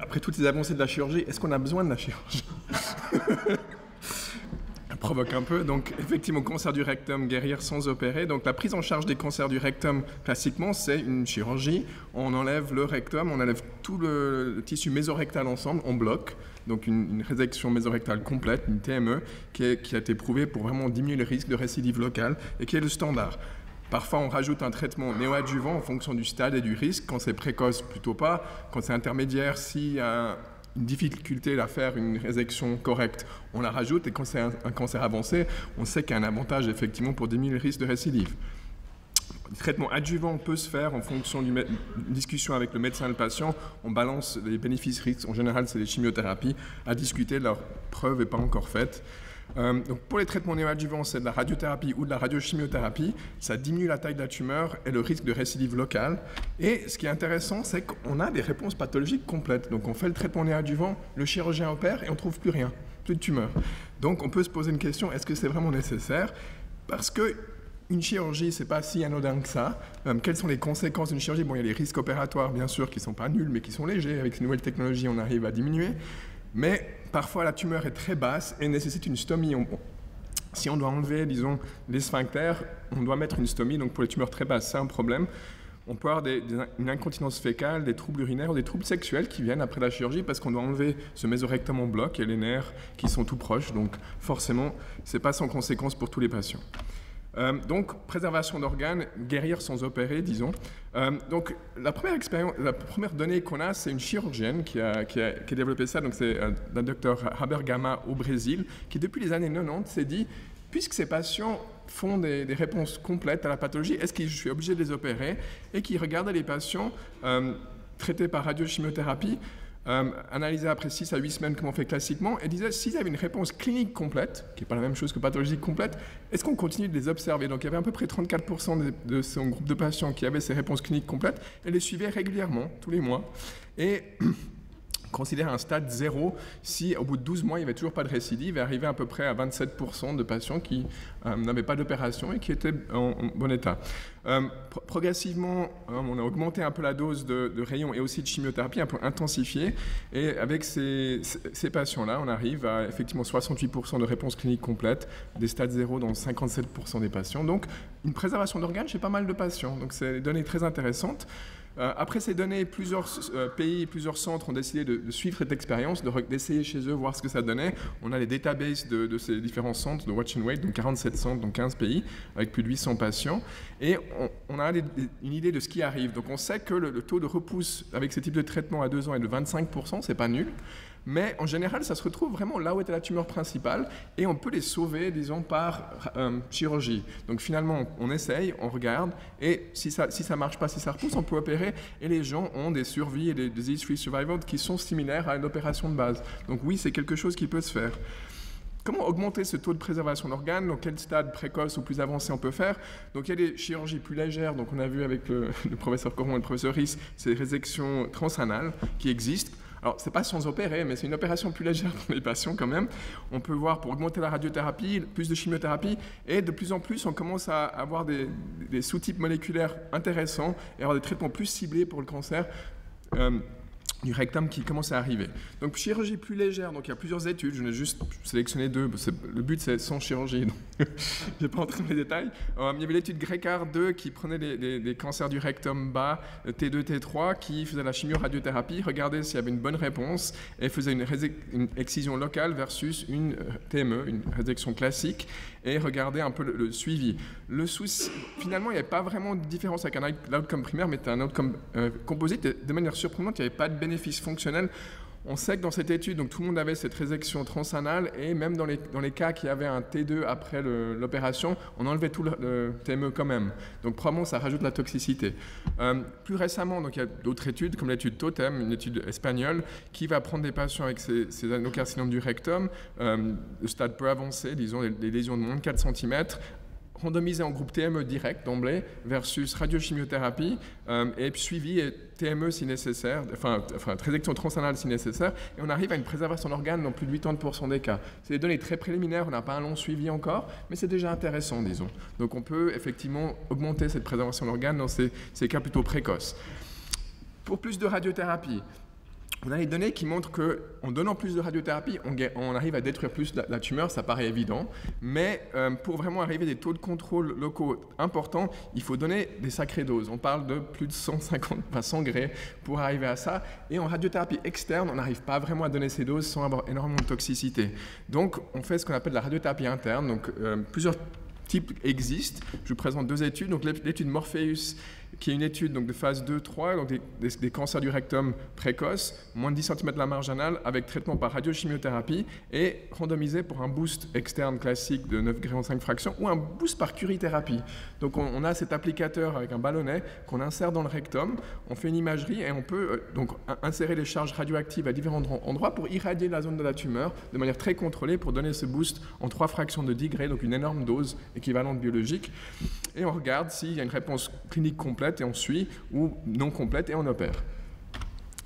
Après toutes ces avancées de la chirurgie, est-ce qu'on a besoin de la chirurgie? Ça provoque un peu. Donc, effectivement, cancer du rectum, guérir sans opérer. Donc, la prise en charge des cancers du rectum, classiquement, c'est une chirurgie. On enlève le rectum, on enlève tout le tissu mésorectal ensemble, on bloque. Donc, une résection mésorectale complète, une TME, qui a été prouvée pour vraiment diminuer le risque de récidive locale et qui est le standard. Parfois, on rajoute un traitement néoadjuvant en fonction du stade et du risque. Quand c'est précoce, plutôt pas. Quand c'est intermédiaire, s'il y a une difficulté à faire une résection correcte, on la rajoute. Et quand c'est un cancer avancé, on sait qu'il y a un avantage effectivement pour diminuer le risque de récidive. Le traitement adjuvant peut se faire en fonction d'une discussion avec le médecin et le patient. On balance les bénéfices-risques. En général, c'est les chimiothérapies à discuter. Leur preuve n'est pas encore faite. Donc pour les traitements néoadjuvants, c'est de la radiothérapie ou de la radiochimiothérapie. Ça diminue la taille de la tumeur et le risque de récidive locale. Et ce qui est intéressant, c'est qu'on a des réponses pathologiques complètes. Donc on fait le traitement néoadjuvant, le chirurgien opère et on ne trouve plus rien, plus de tumeur. Donc on peut se poser une question, est-ce que c'est vraiment nécessaire? Parce que une chirurgie, c'est pas si anodin que ça. Quelles sont les conséquences d'une chirurgie? Bon, il y a les risques opératoires, bien sûr, qui ne sont pas nuls, mais qui sont légers. Avec ces nouvelles technologies, on arrive à diminuer. Mais parfois, la tumeur est très basse et nécessite une stomie. Si on doit enlever, disons, les sphincters, on doit mettre une stomie. Donc, pour les tumeurs très basses, c'est un problème. On peut avoir une incontinence fécale, des troubles urinaires ou des troubles sexuels qui viennent après la chirurgie parce qu'on doit enlever ce mésorectum en bloc et les nerfs qui sont tout proches. Donc, forcément, ce n'est pas sans conséquence pour tous les patients. Donc, préservation d'organes, guérir sans opérer, disons. Donc, la première donnée qu'on a, c'est une chirurgienne qui a développé ça. Donc, c'est un docteur Haber Gama au Brésil, qui depuis les années 90 s'est dit, puisque ces patients font des réponses complètes à la pathologie, est-ce que je suis obligé de les opérer? Et qui regardait les patients traités par radiochimiothérapie, analysés après 6 à 8 semaines comme on fait classiquement, et disait s'ils avaient une réponse clinique complète, qui n'est pas la même chose que pathologique complète, est-ce qu'on continue de les observer? Donc il y avait à peu près 34% de son groupe de patients qui avaient ces réponses cliniques complètes, et les suivaient régulièrement, tous les mois. Et considère un stade 0 si au bout de 12 mois il n'y avait toujours pas de récidive et arrivait à peu près à 27% de patients qui n'avaient pas d'opération et qui étaient en bon état. Progressivement, on a augmenté un peu la dose de rayons et aussi de chimiothérapie, un peu intensifiée, et avec ces patients-là, on arrive à effectivement 68% de réponse clinique complète, des stades 0 dans 57% des patients. Donc une préservation d'organes chez pas mal de patients, donc c'est des données très intéressantes. Après ces données, plusieurs pays, plusieurs centres ont décidé de suivre cette expérience, d'essayer chez eux, voir ce que ça donnait. On a les databases de ces différents centres de Watch and Wait, donc 47 centres, donc 15 pays, avec plus de 800 patients. Et on a une idée de ce qui arrive. Donc on sait que le taux de repousse avec ce type de traitement à 2 ans est de 25%, c'est pas nul. Mais en général, ça se retrouve vraiment là où était la tumeur principale et on peut les sauver, disons, par chirurgie. Donc finalement, on essaye, on regarde et si ça marche pas, si ça repousse, on peut opérer et les gens ont des survies et des disease-free survival qui sont similaires à une opération de base. Donc oui, c'est quelque chose qui peut se faire. Comment augmenter ce taux de préservation d'organes? Dans quel stade précoce ou plus avancé on peut faire? Donc il y a des chirurgies plus légères, donc on a vu avec le professeur Coron et le professeur Riss, ces résections transanales qui existent. Alors, ce n'est pas sans opérer, mais c'est une opération plus légère pour les patients quand même. On peut voir pour augmenter la radiothérapie, plus de chimiothérapie, et de plus en plus, on commence à avoir des sous-types moléculaires intéressants et avoir des traitements plus ciblés pour le cancer du rectum qui commence à arriver. Donc, chirurgie plus légère, donc il y a plusieurs études, je n'ai juste sélectionné 2, le but c'est sans chirurgie, donc je ne vais pas entrer dans les détails. Il y avait l'étude Grécard 2 qui prenait des cancers du rectum bas, T2, T3, qui faisait la chimioradiothérapie, regardait s'il y avait une bonne réponse et faisait une excision locale versus une TME, une résection classique, et regardait un peu le suivi. Le souci, finalement, il n'y avait pas vraiment de différence avec un outcome primaire, mais c'était un outcome composite. De manière surprenante, il n'y avait pas de bénéfice fonctionnel. On sait que dans cette étude, donc, tout le monde avait cette résection transanale et même dans les cas qui avaient un T2 après l'opération, on enlevait tout le TME quand même. Donc probablement ça rajoute la toxicité. Plus récemment, donc, il y a d'autres études comme l'étude Totem, une étude espagnole, qui va prendre des patients avec ces adénocarcinomes du rectum, de stade peu avancé, disons des lésions de moins de 4 cm, randomisé en groupe TME direct d'emblée versus radiochimiothérapie et suivi et TME si nécessaire, enfin résection transanale si nécessaire, et on arrive à une préservation d'organes dans plus de 80% des cas. C'est des données très préliminaires, on n'a pas un long suivi encore, mais c'est déjà intéressant, disons. Donc on peut effectivement augmenter cette préservation d'organes dans ces cas plutôt précoces. Pour plus de radiothérapie, On a les données qui montrent qu'en donnant plus de radiothérapie, on arrive à détruire plus la tumeur, ça paraît évident, mais pour vraiment arriver à des taux de contrôle locaux importants, il faut donner des sacrées doses. On parle de plus de 100 Gray pour arriver à ça, et en radiothérapie externe, on n'arrive pas vraiment à donner ces doses sans avoir énormément de toxicité. Donc on fait ce qu'on appelle la radiothérapie interne, donc plusieurs types existent. Je vous présente 2 études. Donc l'étude Morpheus, qui est une étude donc, de phase 2-3, donc des cancers du rectum précoces, moins de 10 cm de la marge anale, avec traitement par radiochimiothérapie, et randomisé pour un boost externe classique de 9 Gray en 5 fractions, ou un boost par curithérapie. Donc on a cet applicateur avec un ballonnet qu'on insère dans le rectum, on fait une imagerie, et on peut donc insérer les charges radioactives à différents endroits pour irradier la zone de la tumeur de manière très contrôlée pour donner ce boost en 3 fractions de 10 Gray, donc une énorme dose équivalente biologique. Et on regarde s'il y a une réponse clinique complète et on suit, ou non complète et on opère.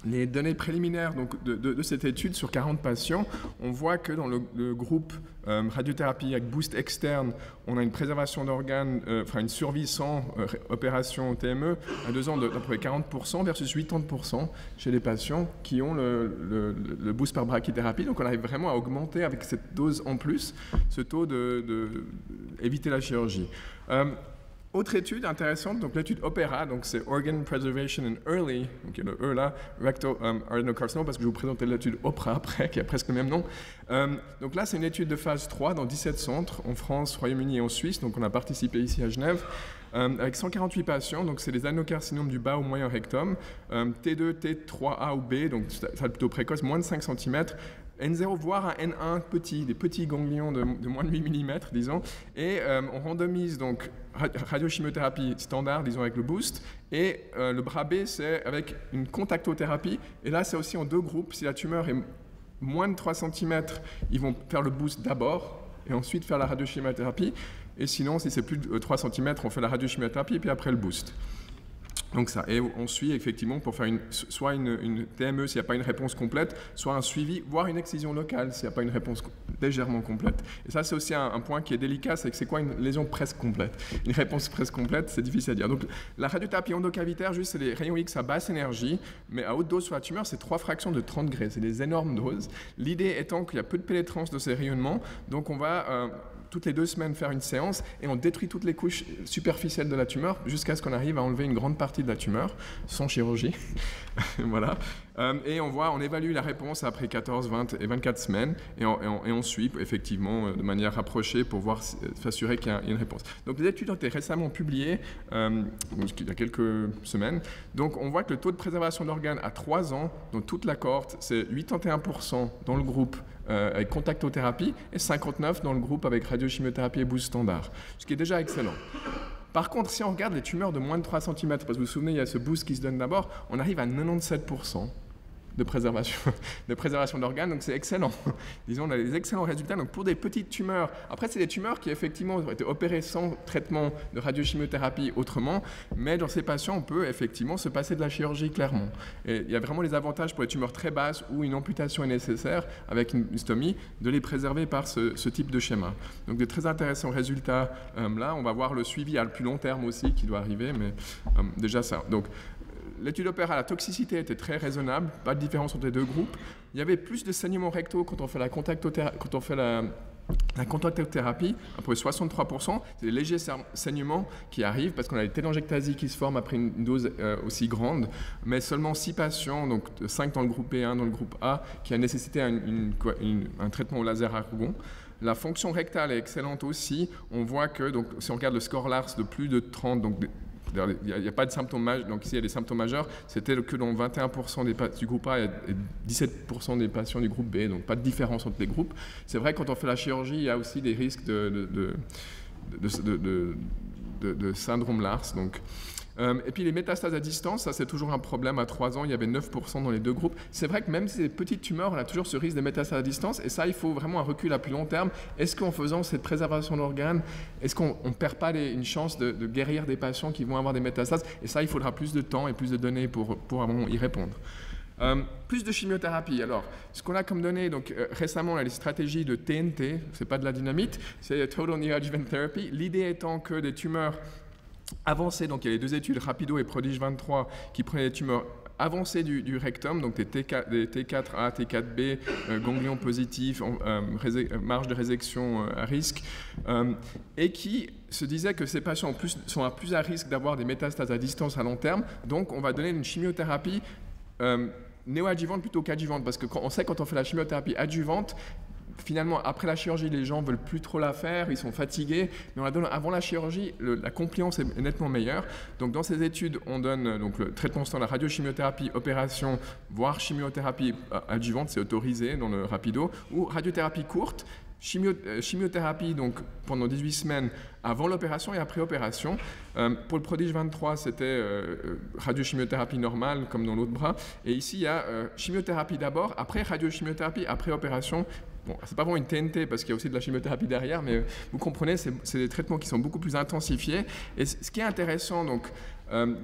Les données préliminaires donc, de cette étude sur 40 patients, on voit que dans le groupe radiothérapie avec boost externe, on a une préservation d'organes, une survie sans opération TME à 2 ans d'à peu près 40% versus 80% chez les patients qui ont le boost par brachythérapie. Donc on arrive vraiment à augmenter avec cette dose en plus ce taux d'éviter la chirurgie. Autre étude intéressante, donc l'étude OPERA, donc c'est Organ Preservation in Early, donc il y a le E là, Rectal Adenocarcinoma, parce que je vais vous présenter l'étude OPERA après, qui a presque le même nom. Donc là, c'est une étude de phase 3 dans 17 centres, en France, Royaume-Uni et en Suisse, donc on a participé ici à Genève, avec 148 patients, donc c'est des adénocarcinomes du bas au moyen rectum, T2, T3A ou B, donc ça plutôt précoce, moins de 5 cm, N0 voire un N1 petit, des petits ganglions de moins de 8 mm, disons, et on randomise donc radiochimiothérapie standard, disons avec le boost, et le bras B c'est avec une contactothérapie, et là c'est aussi en 2 groupes. Si la tumeur est moins de 3 cm, ils vont faire le boost d'abord, et ensuite faire la radiochimiothérapie, et sinon si c'est plus de 3 cm, on fait la radiochimiothérapie, et puis après le boost. Donc ça, et on suit effectivement pour faire soit une TME s'il n'y a pas une réponse complète, soit un suivi, voire une excision locale s'il n'y a pas une réponse légèrement complète. Et ça, c'est aussi un point qui est délicat, c'est quoi une lésion presque complète? Une réponse presque complète, c'est difficile à dire. Donc la radiothérapie endocavitaire, juste, c'est des rayons X à basse énergie, mais à haute dose sur la tumeur, c'est 3 fractions de 30 Gray, c'est des énormes doses. L'idée étant qu'il y a peu de pénétrance de ces rayonnements, donc on va toutes les 2 semaines faire une séance et on détruit toutes les couches superficielles de la tumeur jusqu'à ce qu'on arrive à enlever une grande partie de la tumeur sans chirurgie. Voilà. Et on évalue la réponse après 14, 20 et 24 semaines et on suit effectivement de manière rapprochée pour s'assurer qu'il y a une réponse. Donc les études ont été récemment publiées il y a quelques semaines. Donc on voit que le taux de préservation d'organes à 3 ans dans toute la cohorte, c'est 81% dans le groupe avec contactothérapie et 59% dans le groupe avec radiochimiothérapie et boost standard, ce qui est déjà excellent. Par contre, si on regarde les tumeurs de moins de 3 cm, parce que vous vous souvenez, il y a ce boost qui se donne d'abord, on arrive à 97% de préservation d'organes, donc c'est excellent. Disons, on a des excellents résultats. Donc pour des petites tumeurs, après c'est des tumeurs qui effectivement ont été opérées sans traitement de radiochimiothérapie autrement, mais dans ces patients, on peut effectivement se passer de la chirurgie clairement. Et il y a vraiment les avantages pour les tumeurs très basses où une amputation est nécessaire avec une stomie, de les préserver par ce type de schéma. Donc de très intéressants résultats là. On va voir le suivi à le plus long terme aussi qui doit arriver, mais déjà ça. Donc l'étude OPERA, la toxicité était très raisonnable, pas de différence entre les 2 groupes. Il y avait plus de saignements rectaux quand on fait la contactothérapie, à peu près 63%. C'est des légers saignements qui arrivent parce qu'on a des télangiectasies qui se forment après une dose aussi grande, mais seulement 6 patients, donc 5 dans le groupe B et 1 dans le groupe A, qui a nécessité un traitement au laser argon. La fonction rectale est excellente aussi. On voit que, donc, si on regarde le score LARS de plus de 30, donc il n'y a pas de symptômes majeurs, donc ici il y a des symptômes majeurs, c'était que dans 21% du groupe A et 17% des patients du groupe B, donc pas de différence entre les groupes. C'est vrai que quand on fait la chirurgie, il y a aussi des risques de syndrome LARS. Donc. Et puis les métastases à distance, ça c'est toujours un problème. À 3 ans, il y avait 9% dans les 2 groupes. C'est vrai que même si c'est des petites tumeurs, on a toujours ce risque de métastases à distance. Et ça, il faut vraiment un recul à plus long terme. Est-ce qu'en faisant cette préservation d'organes, est-ce qu'on ne perd pas une chance de guérir des patients qui vont avoir des métastases? Et ça, il faudra plus de temps et plus de données pour vraiment y répondre. Plus de chimiothérapie. Alors, ce qu'on a comme données, donc récemment, on a les stratégies de TNT, c'est pas de la dynamite, c'est Total Neoadjuvant Therapy. L'idée étant que des tumeurs avancées, donc il y a les 2 études, Rapido et Prodige 23, qui prenaient des tumeurs avancées du rectum, donc des T4A, T4B, ganglions positifs, marge de résection à risque, et qui se disait que ces patients sont plus à risque d'avoir des métastases à distance à long terme, donc on va donner une chimiothérapie néoadjuvante plutôt qu'adjuvante, parce qu'on sait quand on fait la chimiothérapie adjuvante, finalement, après la chirurgie, les gens ne veulent plus trop la faire, ils sont fatigués, mais on la donne avant la chirurgie, la compliance est nettement meilleure. Donc dans ces études, on donne donc, le traitement standard, la radiochimiothérapie, opération, voire chimiothérapie adjuvante, c'est autorisé dans le rapido, ou radiothérapie courte, chimiothérapie donc pendant 18 semaines avant l'opération et après opération. Pour le Prodige 23, c'était radiochimiothérapie normale comme dans l'autre bras. Et ici, il y a chimiothérapie d'abord, après radiochimiothérapie, après opération. Bon, c'est pas vraiment une TNT parce qu'il y a aussi de la chimiothérapie derrière, mais vous comprenez, c'est des traitements qui sont beaucoup plus intensifiés. Et ce qui est intéressant, donc,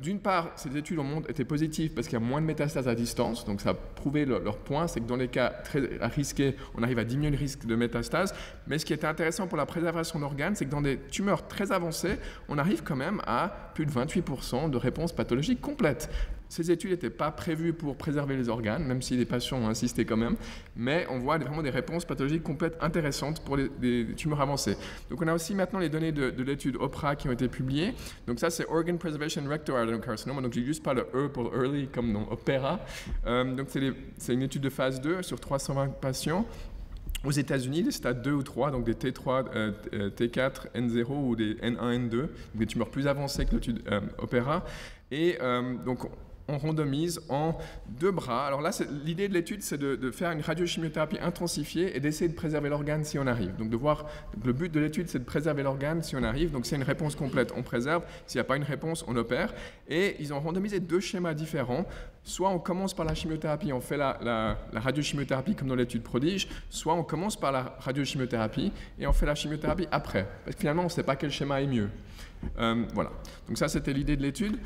d'une part, ces études au monde étaient positives parce qu'il y a moins de métastases à distance, donc ça a prouvé leur point, c'est que dans les cas très risqués, on arrive à diminuer le risque de métastases. Mais ce qui était intéressant pour la préservation d'organes, c'est que dans des tumeurs très avancées, on arrive quand même à plus de 28% de réponse pathologique complète. Ces études n'étaient pas prévues pour préserver les organes, même si les patients ont insisté quand même, mais on voit vraiment des réponses pathologiques complètes intéressantes pour les tumeurs avancées. Donc on a aussi maintenant les données de l'étude OPRA qui ont été publiées. Donc ça c'est Organ Preservation Rectal Adenocarcinoma, donc je n'utilise pas le E pour early comme dans OPERA. Donc c'est une étude de phase 2 sur 320 patients. Aux États-Unis, des stades 2 ou 3, donc des T3, T4, N0 ou des N1, N2, des tumeurs plus avancées que l'étude OPERA. Et donc on randomise en 2 bras. Alors là, l'idée de l'étude, c'est de faire une radiochimiothérapie intensifiée et d'essayer de préserver l'organe si on arrive. Donc le but de l'étude, c'est de préserver l'organe si on arrive. Donc s'il y a une réponse complète, on préserve. S'il n'y a pas une réponse, on opère. Et ils ont randomisé 2 schémas différents. Soit on commence par la chimiothérapie, on fait la radiochimiothérapie comme dans l'étude Prodige, soit on commence par la radiochimiothérapie et on fait la chimiothérapie après. Parce que finalement, on ne sait pas quel schéma est mieux. Voilà. Donc ça, c'était l'idée de l'étude.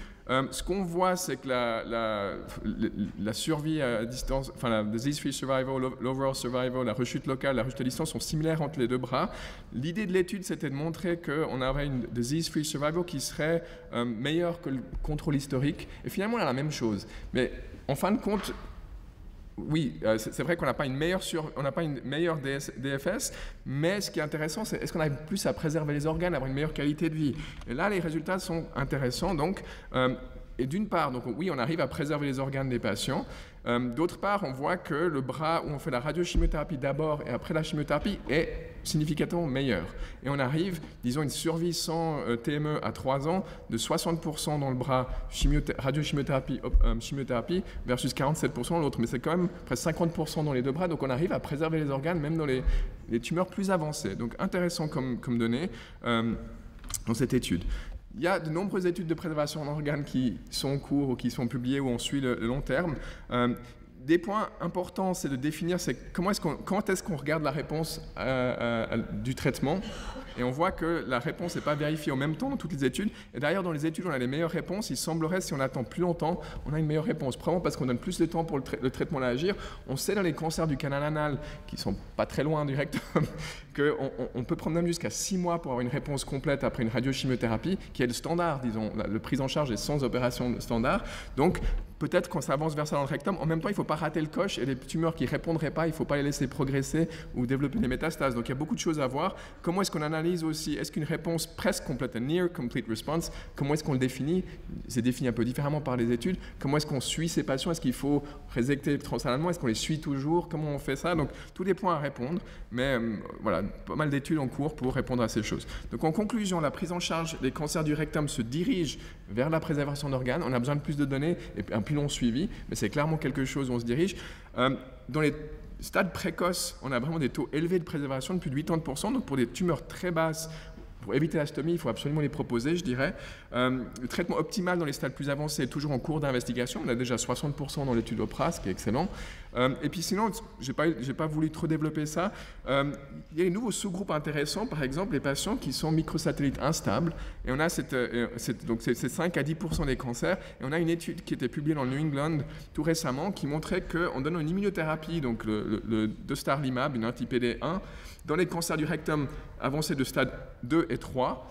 Ce qu'on voit, c'est que la survie à distance, enfin la disease-free survival, l'overall survival, la rechute locale, la rechute à distance sont similaires entre les 2 bras. L'idée de l'étude, c'était de montrer qu'on aurait une disease-free survival qui serait meilleure que le contrôle historique. Et finalement, on a la même chose. Mais en fin de compte, oui, c'est vrai qu'on n'a pas une meilleure DFS, mais ce qui est intéressant, c'est est-ce qu'on arrive plus à préserver les organes, à avoir une meilleure qualité de vie. Et là, les résultats sont intéressants. Donc, et d'une part, donc oui, on arrive à préserver les organes des patients. D'autre part, on voit que le bras où on fait la radiochimiothérapie d'abord et après la chimiothérapie est significativement meilleur. Et on arrive, disons, une survie sans TME à 3 ans de 60% dans le bras radiochimiothérapie chimiothérapie versus 47% dans l'autre. Mais c'est quand même presque 50% dans les 2 bras. Donc on arrive à préserver les organes même dans les tumeurs plus avancées. Donc intéressant comme données dans cette étude. Il y a de nombreuses études de préservation d'organes qui sont en cours ou qui sont publiées où on suit le long terme. Des points importants, c'est de définir quand est-ce qu'on regarde la réponse du traitement. Et on voit que la réponse n'est pas vérifiée en même temps dans toutes les études. Et d'ailleurs, dans les études, on a les meilleures réponses. Il semblerait, si on attend plus longtemps, on a une meilleure réponse. Probablement parce qu'on donne plus de temps pour le traitement d'agir. On sait dans les cancers du canal anal, qui ne sont pas très loin du rectum, qu'on peut prendre même jusqu'à 6 mois pour avoir une réponse complète après une radiochimiothérapie, qui est le standard, disons. La prise en charge est sans opération standard. Donc, peut-être quand ça avance vers ça dans le rectum, en même temps, il ne faut pas rater le coche. Et les tumeurs qui ne répondraient pas, il ne faut pas les laisser progresser ou développer des métastases. Donc, il y a beaucoup de choses à voir. Comment est-ce qu'on analyse aussi, est-ce qu'une réponse presque complète, near complete response, comment est-ce qu'on le définit? C'est défini un peu différemment par les études. Comment est-ce qu'on suit ces patients? Est-ce qu'il faut résécter transanalement? Est-ce qu'on les suit toujours? Comment on fait ça? Donc, tous les points à répondre. Mais voilà, pas mal d'études en cours pour répondre à ces choses. Donc, en conclusion, la prise en charge des cancers du rectum se dirige vers la préservation d'organes. On a besoin de plus de données et un plus long suivi, mais c'est clairement quelque chose où on se dirige. Dans les stade précoce, on a vraiment des taux élevés de préservation de plus de 80%. Donc pour des tumeurs très basses, pour éviter la stomie, il faut absolument les proposer, je dirais. Le traitement optimal dans les stades plus avancés est toujours en cours d'investigation. On a déjà 60% dans l'étude OPRA, ce qui est excellent. Et puis sinon, j'ai pas voulu trop développer ça. Il y a des nouveaux sous-groupes intéressants, par exemple les patients qui sont microsatellites instables. Et on a donc c'est 5 à 10% des cancers. Et on a une étude qui était publiée dans le New England tout récemment qui montrait qu'en donnant une immunothérapie, donc le dostarlimab, une anti-PD1, dans les cancers du rectum avancés de stade 2 et 3,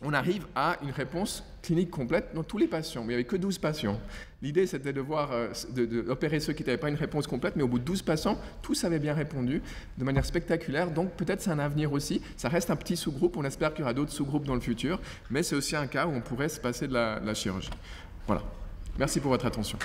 on arrive à une réponse clinique complète dans tous les patients. Mais il n'y avait que 12 patients. L'idée, c'était d'opérer ceux qui n'avaient pas une réponse complète, mais au bout de 12 patients, tous avaient bien répondu de manière spectaculaire. Donc peut-être c'est un avenir aussi. Ça reste un petit sous-groupe. On espère qu'il y aura d'autres sous-groupes dans le futur. Mais c'est aussi un cas où on pourrait se passer de la chirurgie. Voilà. Merci pour votre attention.